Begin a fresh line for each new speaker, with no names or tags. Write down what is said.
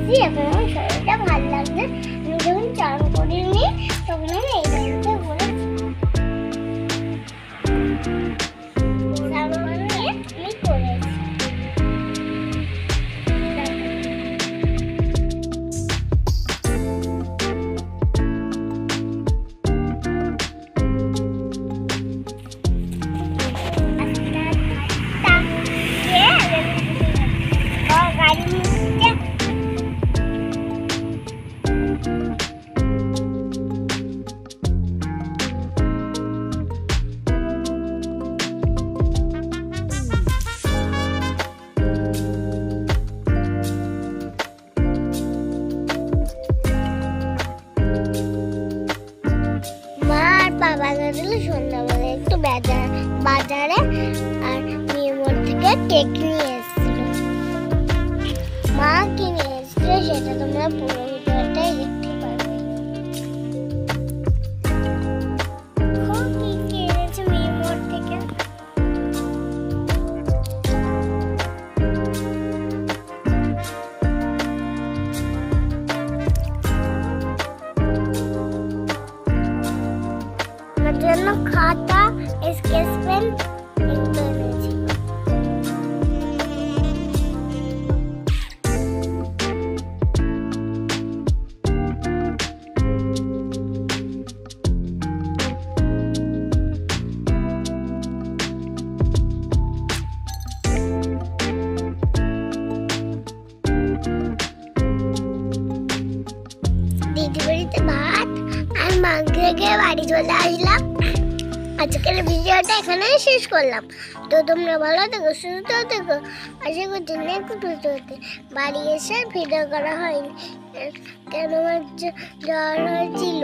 এসেছি, এখন আমার শরীরটা ভালো লাগছে। আমি যখন চান করিনি তখন আমি এই বাড়িতে বলেছি আমি করেছি। বাবা গেছিল সন্ধ্যাবেলা একটু বাজারে, আর মিরমোড় থেকে কেক নিয়ে এসেছিল। মা কি নিয়ে এসেছিল সেটা তোমরা পুরো ভিডিওটাই দেখতে পারবে। কি এনেছে মিরমোড় থেকে? আমার জন্য খাতা, স্কেচ পেন এগুলো এনেছি। দিদি বাড়িতে ভাত আর মাংস খেয়ে বাড়ি চলে আসলাম। আজকের ভিডিওটা এখানে শেষ করলাম। তো তোমরা ভালো থেকো, সুস্থ থেকো। আশা করছি নেক্সট ভিডিওতে বাড়ি এসে ভিডিও করা হয়নি, কেন আমার জ্বর হয়েছিল।